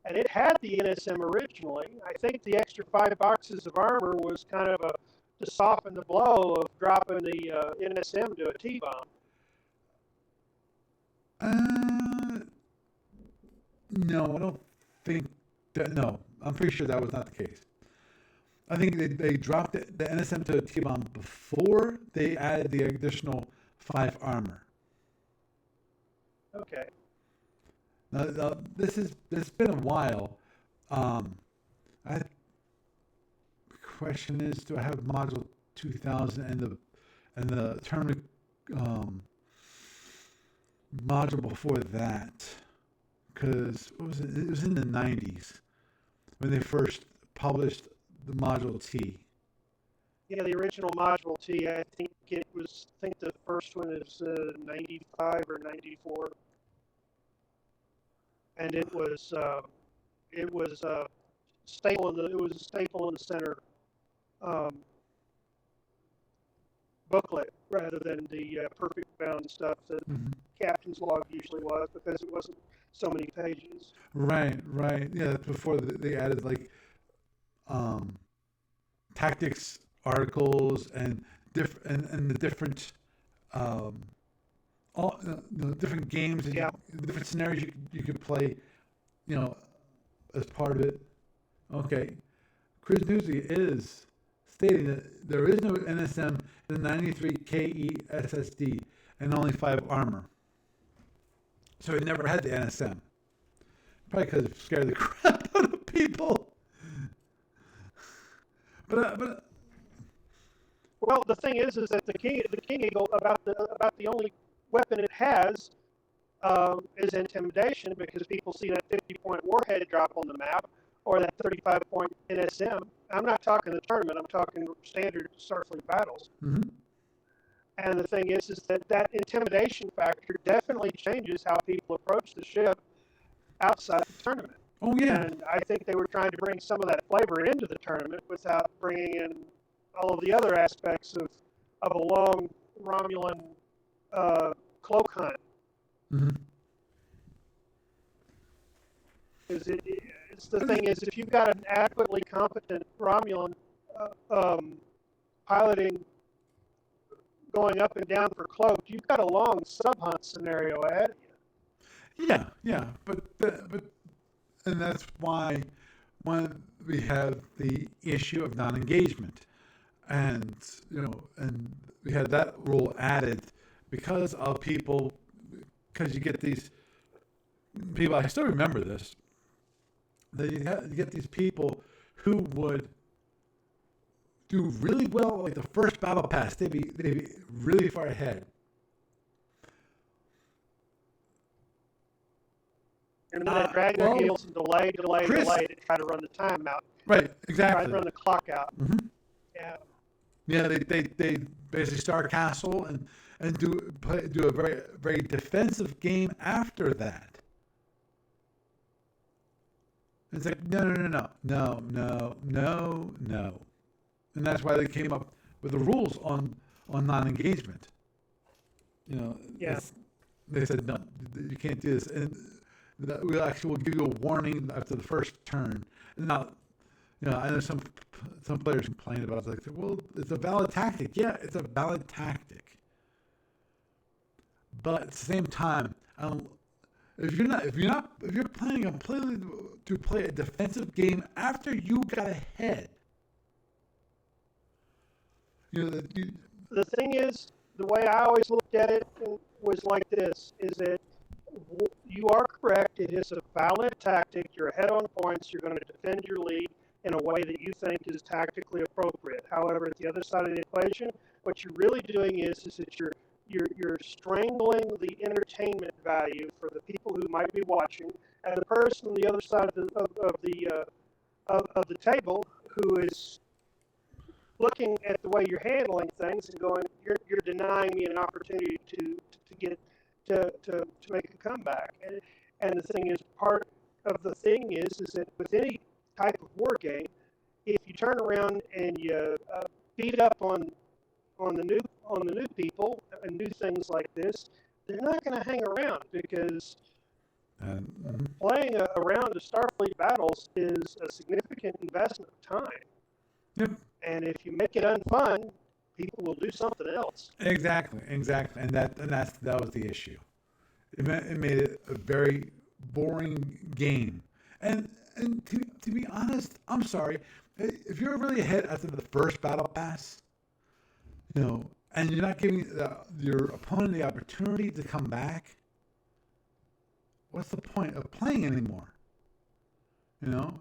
And it had the NSM originally. I think the extra 5 boxes of armor was kind of to soften the blow of dropping the NSM to a T-bomb. No, I don't think that. No, I'm pretty sure that was not the case. I think they dropped the NSM to a T-bomb before they added the additional 5 armor. Okay. Now it's been a while. The question is, do I have module 2000 and the tournament module before that? Because what was it? It was in the 90s when they first published the module T. Yeah, the original module T, I think the first one is 95 or 94. And it was a staple in the center booklet rather than the perfect bound stuff that Mm-hmm. Captain's Log usually was, because it wasn't so many pages. Right. Yeah, that's before they added like tactics articles and and the different all different games and Yeah. different scenarios you could play, as part of it. Okay, Chris Newsy is stating that there is no NSM in the 93 KE SSD and only 5 armor. So it never had the NSM. Probably because it scared the crap out of people. But Well, the thing is that the King Eagle, about the only weapon it has is intimidation, because people see that 50-point warhead drop on the map or that 35-point NSM. I'm not talking the tournament. I'm talking standard Starfleet battles. mm-hmm. And the thing is that intimidation factor definitely changes how people approach the ship outside the tournament. Oh yeah. And I think they were trying to bring some of that flavor into the tournament without bringing in all of the other aspects of a long Romulan cloak hunt. Mm-hmm. It's the thing is, if you've got an adequately competent Romulan piloting going up and down for cloak, you've got a long sub-hunt scenario ahead of you. Yeah, but and that's why when we have the issue of non-engagement, and and we had that rule added because you get these people. I still remember this. That you get these people who would do really well, like the first battle pass. They'd be really far ahead. And then they drag their heels and delay to try to run the time out. Right, exactly. Try to run the clock out. Mm-hmm. Yeah. Yeah, they basically start castle and do a very very defensive game after that. It's like no, and that's why they came up with the rules on non-engagement. Yeah. They said no, you can't do this, and we actually will give you a warning after the first turn. And now, I know some players complain about it, like, well, it's a valid tactic. Yeah, it's a valid tactic, but at the same time, if you're planning completely to play a defensive game after you got ahead, The thing is, the way I always looked at it was like this: is that you are correct. It is a valid tactic. You're ahead on points. You're going to defend your lead in a way that you think is tactically appropriate. However, at the other side of the equation, what you're really doing is that you're strangling the entertainment value for the people who might be watching, and the person on the other side of the table who is looking at the way you're handling things and going, you're denying me an opportunity to get to make a comeback. And the thing is, part of the thing is that with any type of war game, if you turn around and you beat up on the new people and do things like this, they're not going to hang around, because playing a round of Starfleet battles is a significant investment of time. Yep. And if you make it unfun, people will do something else. Exactly, and that was the issue. It made it a very boring game. And to be honest, I'm sorry, if you're really ahead after the first battle pass, and you're not giving your opponent the opportunity to come back, what's the point of playing anymore? As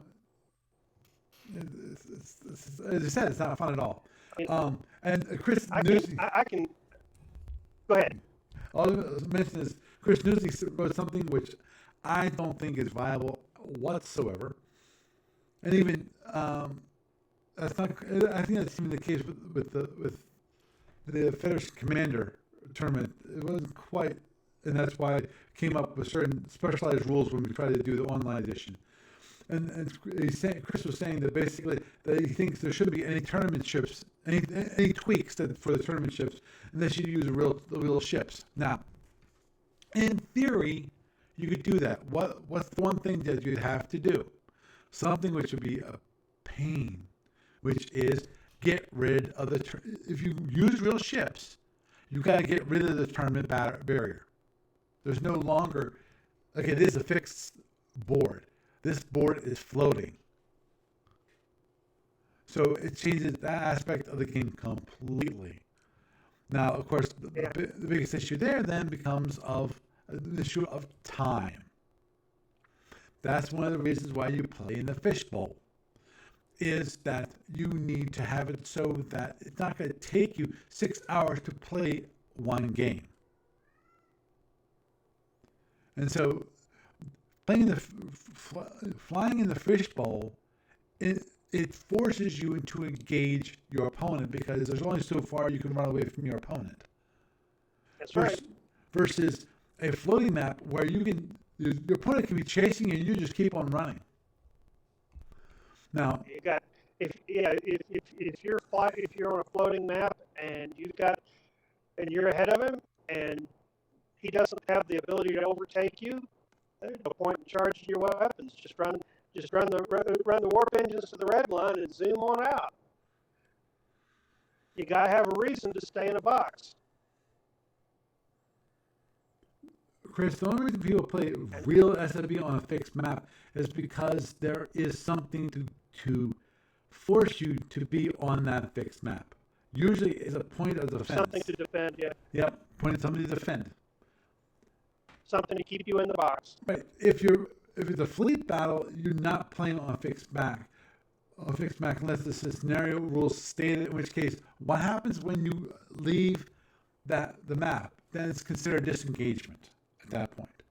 I said, it's not fun at all. And Chris Newsy, I can go ahead. All I was mention is Chris Newsy wrote something which I don't think is viable whatsoever, and even that's not. I think that's even the case with the Federation Commander tournament. It wasn't quite, and that's why I came up with certain specialized rules when we tried to do the online edition. And Chris was saying that basically that he thinks there shouldn't be any tournament ships, any tweaks for the tournament ships, and they should use the real ships. Now, in theory, you could do that. What's the one thing that you'd have to do? Something which would be a pain, which is get rid of if you use real ships, you got to get rid of the tournament barrier. There's no longer, it is a fixed board. This board is floating. So it changes that aspect of the game completely. Now, of course, the biggest issue there then becomes the issue of time. That's one of the reasons why you play in the fishbowl, is that you need to have it so that it's not going to take you 6 hours to play one game. And so flying in the fishbowl, it forces you to engage your opponent, because there's only so far you can run away from your opponent. That's right. Versus a floating map where your opponent can be chasing you and you just keep on running. Now, if you're on a floating map and you're ahead of him and he doesn't have the ability to overtake you, there's no point in charging your weapons. Just run the warp engines to the red line and zoom on out. You gotta have a reason to stay in a box. Chris, the only reason people play real SFB on a fixed map is because there is something to force you to be on that fixed map. Usually it's a point of defense. Something to defend, yeah. Yep, something to defend. Something to keep you in the box. Right. If it's a fleet battle, you're not playing on a fixed map. Unless the scenario rules stated, in which case, what happens when you leave the map? Then it's considered disengagement at that point.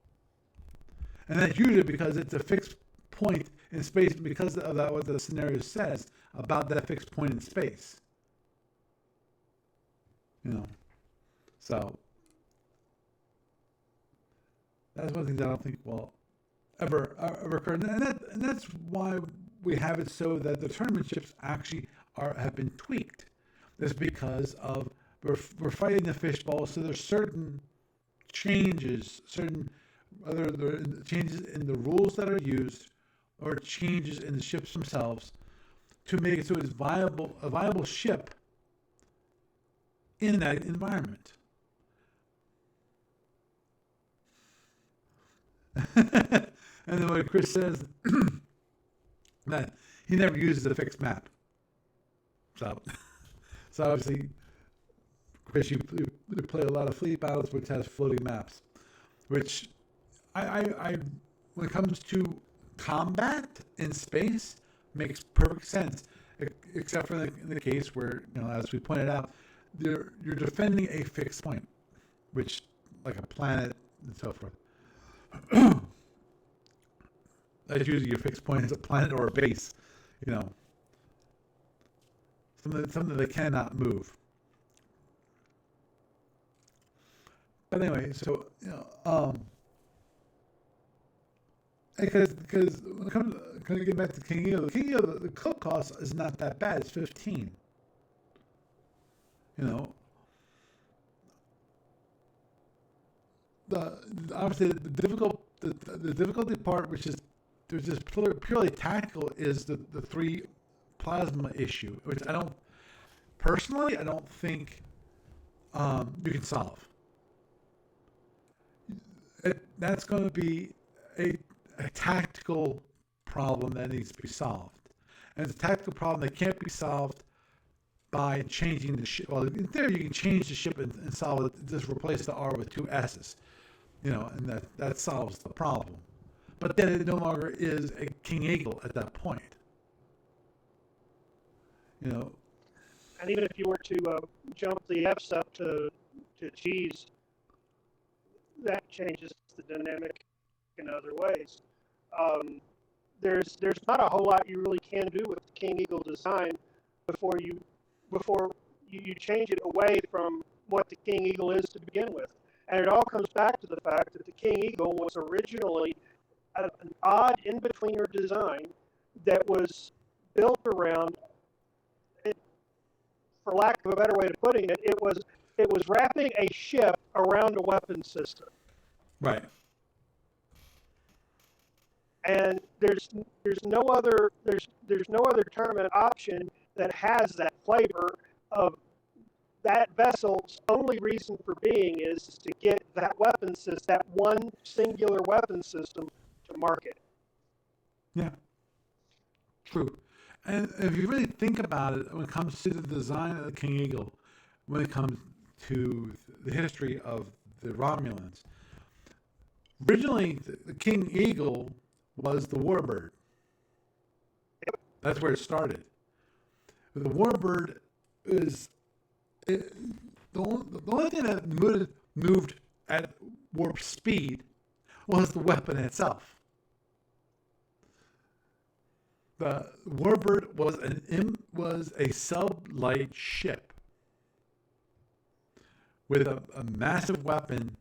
And that's usually because it's a fixed point in space, because of that, what the scenario says about that fixed point in space. So that's one thing that I don't think will ever occur, and that's why we have it so that the tournament ships actually have been tweaked. That's because of we're fighting the fishbowl, so there's certain changes, other changes in the rules that are used, or changes in the ships themselves, to make it so it's a viable ship in that environment. And then what Chris says, that he never uses a fixed map. So obviously, Chris, you play a lot of fleet battles which has floating maps, which I when it comes to combat in space, makes perfect sense, except for in the case where, as we pointed out, you're defending a fixed point, which, like a planet and so forth. That's usually your fixed point is a planet or a base, something they cannot move. But anyway, so because when it comes to get back to King Eagle, the King Eagle, the clip cost is not that bad. It's 15. Obviously the difficulty part, which is there's just purely tactical, is the 3 plasma issue, which I don't think you can solve. That's going to be a tactical problem that needs to be solved, and it's a tactical problem that can't be solved by changing the ship. Well, in theory, you can change the ship and solve it. Just replace the R with 2 S's, and that solves the problem. But then it no longer is a King Eagle at that point. And even if you were to jump the F's up to G's, that changes the dynamic in other ways. There's not a whole lot you really can do with the King Eagle design before you change it away from what the King Eagle is to begin with. And it all comes back to the fact that the King Eagle was originally an odd in-betweener design that was built around, for lack of a better way of putting it, it was wrapping a ship around a weapon system. Right. And there's no other tournament option that has that flavor of that vessel's only reason for being is to get that weapon system, that one singular weapon system, to market. Yeah. True. And if you really think about it, when it comes to the design of the King Eagle, when it comes to the history of the Romulans, originally the King Eagle was the Warbird. That's where it started. The Warbird is the only thing that moved at warp speed was the weapon itself. The Warbird was a sublight ship with a massive weapon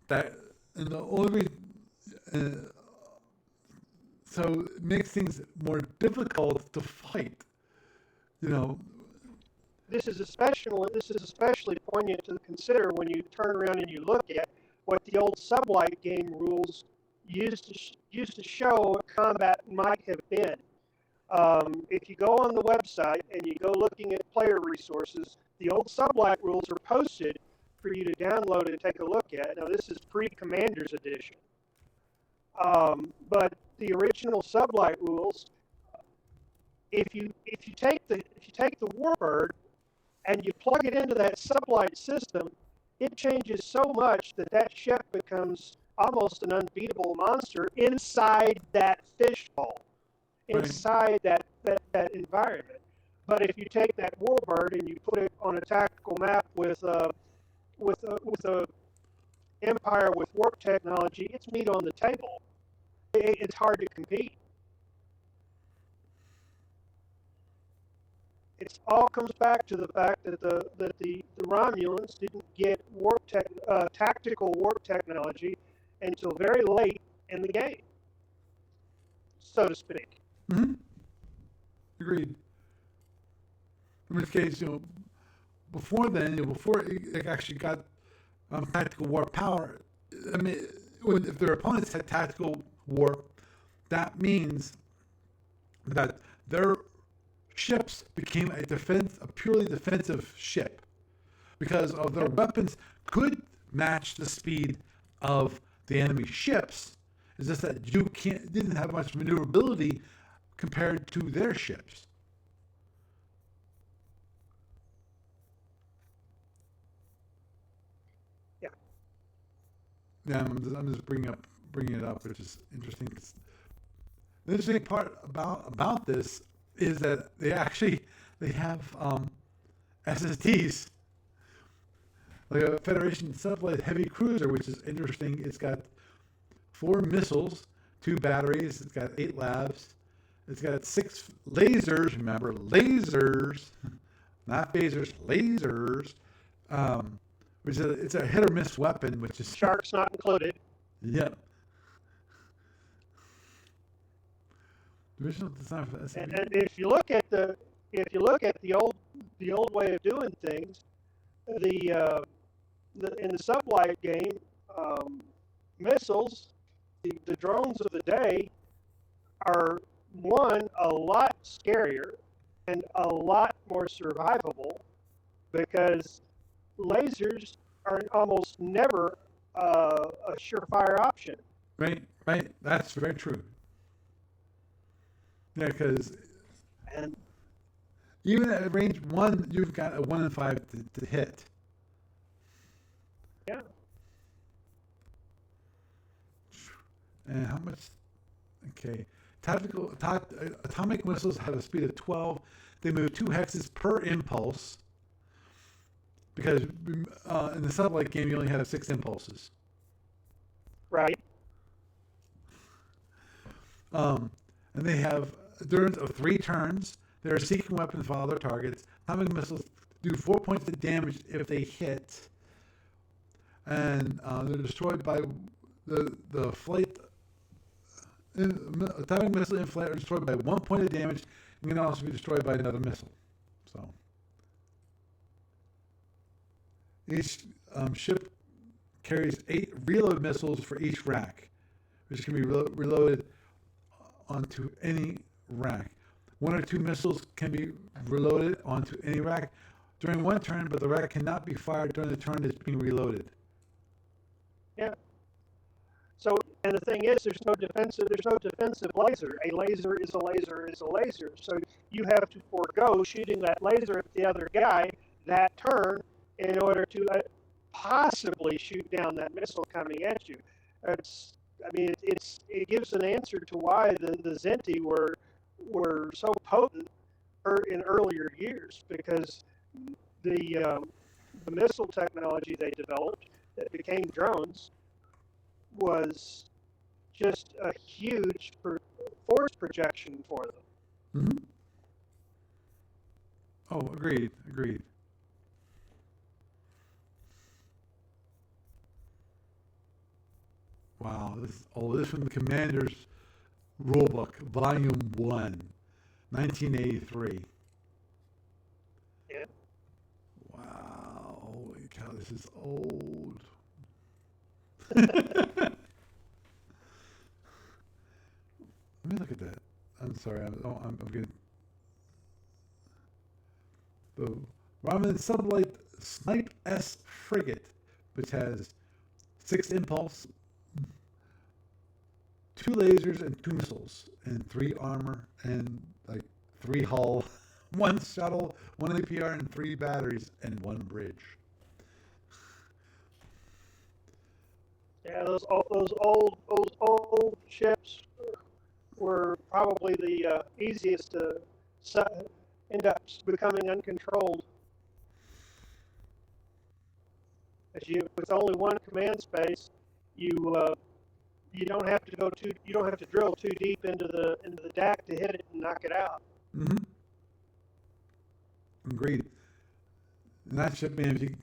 and the only reason, so it makes things more difficult to fight. This is especially poignant to consider when you turn around and you look at what the old sublight game rules used to show what combat might have been. If you go on the website and you go looking at player resources, the old sublight rules are posted for you to download and take a look at. Now this is pre-Commander's Edition, but the original sublight rules, if you take the Warbird and you plug it into that sublight system, it changes so much that ship becomes almost an unbeatable monster inside that fishbowl, inside that environment. But if you take that Warbird and you put it on a tactical map with a empire with warp technology, it's meat on the table. It's hard to compete. It all comes back to the fact that the Romulans didn't get tactical warp technology until very late in the game, so to speak. Mm-hmm. Agreed. In this case, before then, before it actually got tactical warp power, I mean, if their opponents had tactical warp, that means that their ships became a purely defensive ship, because of their weapons could match the speed of the enemy ships. It's just that you didn't have much maneuverability compared to their ships. Yeah. Yeah, I'm just bringing it up, which is interesting. The interesting part about this is that they have SSTs, like a Federation sublight heavy cruiser, which is interesting. It's got 4 missiles, 2 batteries. It's got 8 labs, It's got 6 lasers. Remember, lasers, not phasers, lasers. Which is it's a hit or miss weapon, which is Sharks not included. Yep. Original design for SFU. And if you look at the old way of doing things, in the sublight game, missiles, the drones of the day are a lot scarier and a lot more survivable because lasers are almost never a surefire option. Right. That's very true. Yeah, because And even at range 1, you've got a 1 in 5 to hit. yeah, And how much? Okay. Atomic missiles have a speed of 12. They move 2 hexes per impulse. Because in the sublight game, you only have 6 impulses. right. And they have endurance of 3 turns. They're a seeking weapon to follow their targets. Atomic missiles do 4 points of damage if they hit. And they're destroyed by the flight. Atomic missile in flight are destroyed by 1 point of damage and can also be destroyed by another missile. So each ship carries 8 reload missiles for each rack, which can be reloaded onto any rack. 1 or 2 missiles can be reloaded onto any rack during one turn, but the rack cannot be fired during the turn that's being reloaded. Yeah. So, and the thing is, there's no defensive laser. A laser is a laser is a laser. So you have to forego shooting that laser at the other guy that turn in order to possibly shoot down that missile coming at you. It gives an answer to why the Zenti were so potent in earlier years, because the missile technology they developed that became drones was just a huge force projection for them. Mm-hmm. Oh, agreed. Wow, this is from the Commander's Rulebook, Volume 1, 1983. Yeah. Wow, holy cow, this is old. Let me look at that. I'm sorry, I'm getting the Ramen Sublight Snipe S frigate, which has 6 impulse, 2 lasers and 2 missiles, and 3 armor, and like 3 hull, 1 shuttle, 1 APR, and 3 batteries, and 1 bridge. Yeah, those old ships were probably the easiest to end up becoming uncontrolled. With only 1 command space, you don't have to drill too deep into the deck to hit it and knock it out. Mm-hmm. Agreed. And that ship, man,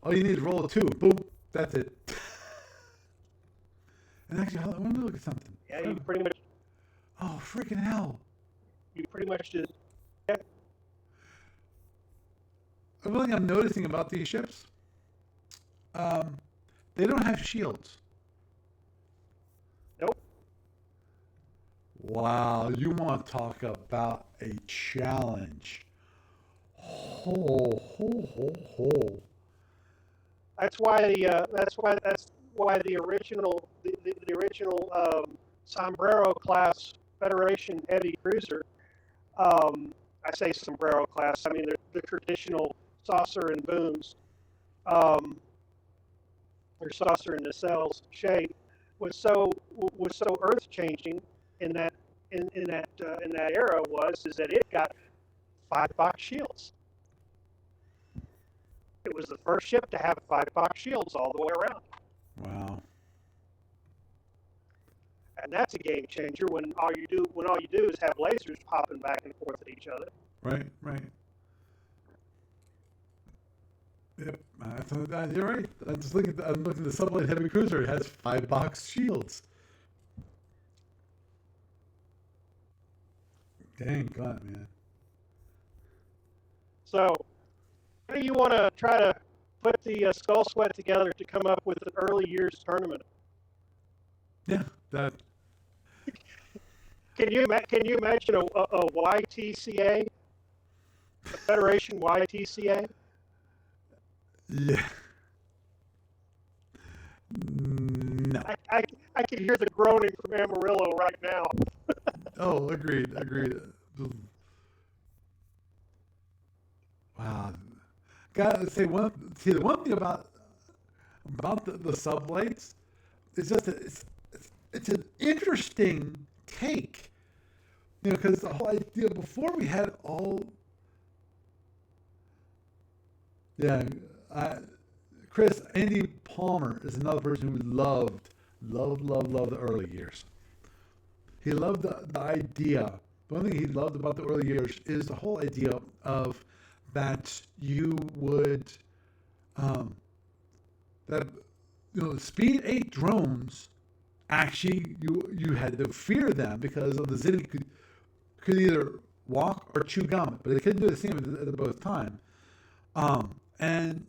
all you need is roll a 2. Boom. That's it. And actually, let me look at something. Yeah, you pretty much. Oh, freaking hell. You pretty much just. Yeah. One thing I'm noticing about these ships, they don't have shields. Nope. Wow, you want to talk about a challenge. Ho. That's why the original Sombrero class Federation heavy cruiser. I say Sombrero class. I mean the traditional saucer and booms, or saucer and nacelles shape was so earth changing in that era is that it got 5-box shields. It was the first ship to have 5-box shields all the way around. Wow. And that's a game changer when all you do is have lasers popping back and forth at each other. Right. Yep, you're right. I'm looking at the Sublight Heavy Cruiser. It has 5-box shields. Dang God, man. So, how do you want to try to put the Skull Sweat together to come up with an early years tournament? Yeah, that. Can you imagine a YTCA, a Federation YTCA? Yeah. No. I can hear the groaning from Amarillo right now. Oh, agreed. Wow. Gotta say the one thing about the sublights is just it's an interesting take. Because the whole idea before we had all. Yeah, Chris, Andy Palmer is another person who loved the early years. He loved the idea. The one thing he loved about the early years is the whole idea of that you would, Speed 8 drones, actually, you had to fear them because of the Zitty could either walk or chew gum, but they couldn't do the same at both times. And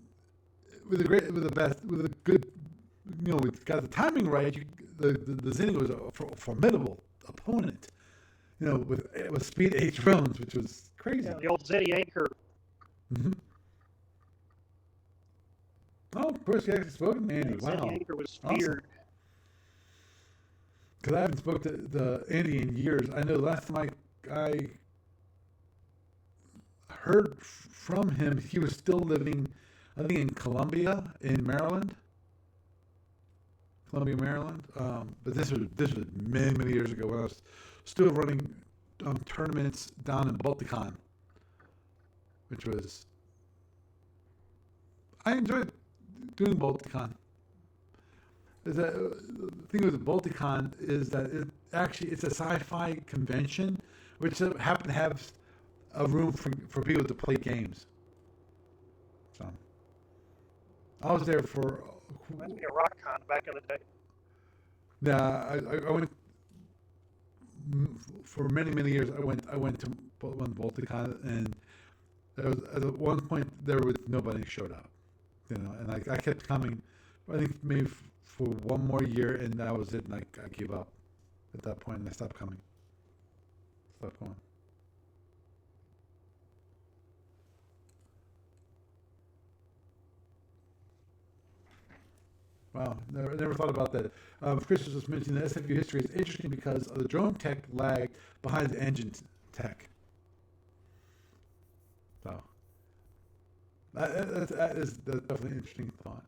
with a good, we got the timing right. The Zinni was a formidable opponent, with Speed 8 drones, which was crazy. Yeah, the old Zeddy anchor. Mm-hmm. Oh, of course, you actually spoken to Andy. Wow. Zeddy anchor was feared. Because I haven't spoken to Andy in years. I know the last time I heard from him, he was still living, I think, in Columbia, Maryland. But this was many years ago when I was still running tournaments down in Balticon, which was, I enjoyed doing Balticon. The thing with Balticon is that it's a sci-fi convention, which happened to have a room for people to play games. So I was there for. Reminds me of RockCon back in the day. Yeah, I went for many years. I went to Balticon, and at one point there was nobody showed up, and I kept coming. I think maybe for one more year, and that was it. And I gave up at that point, and I stopped coming. Stopped going. Wow, never thought about that. Chris was just mentioning that SFU history is interesting because of the drone tech lag behind the engine tech. So that's definitely an interesting thought.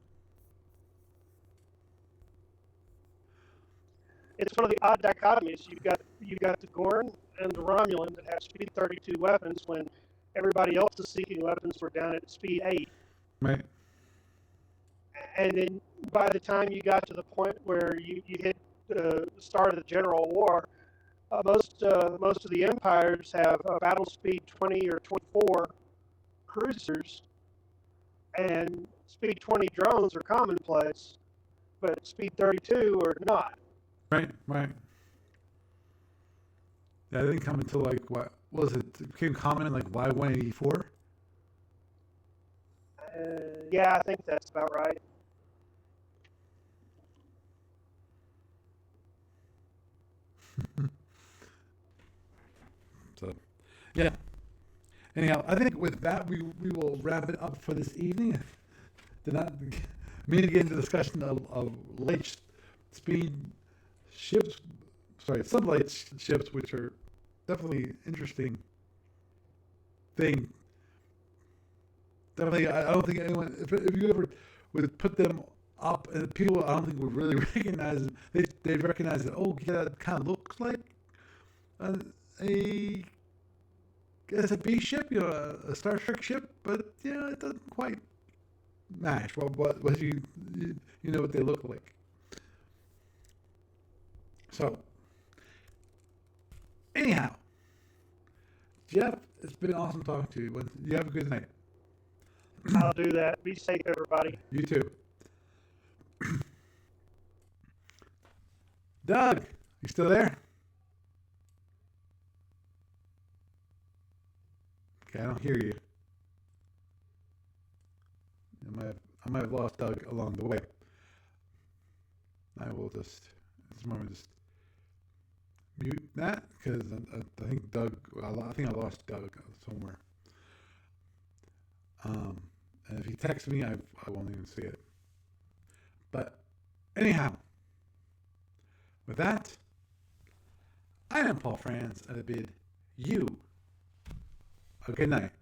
It's one of the odd dichotomies. You've got the Gorn and the Romulan that have speed 32 weapons when everybody else is seeking weapons were down at speed 8. Right. And then by the time you got to the point where you hit the start of the General War, most of the empires have battle speed 20 or 24 cruisers, and speed 20 drones are commonplace, but speed 32 are not. Right. Yeah, they didn't come until what was it? It became common in Y184. Yeah, I think that's about right. So, yeah. Anyhow, I think with that we will wrap it up for this evening. Did not mean to get into discussion of light speed ships, sublight ships, which are definitely interesting thing. Definitely, I don't think anyone, if you ever would put them up, and people I don't think would really recognize them. They'd recognize that. Oh, yeah, that kind of looks like a SFB ship, a Star Trek ship, but it doesn't quite match what you know what they look like. So Anyhow, Jeff, it's been awesome talking to you. You have a good night. I'll do that. Be safe, everybody. You too. Doug, you still there? Okay, I don't hear you. I might have lost Doug along the way. I will just mute that because I think I think I lost Doug somewhere. And if he texts me, I won't even see it. But anyhow, with that, I am Paul Franz, and I bid you a good night.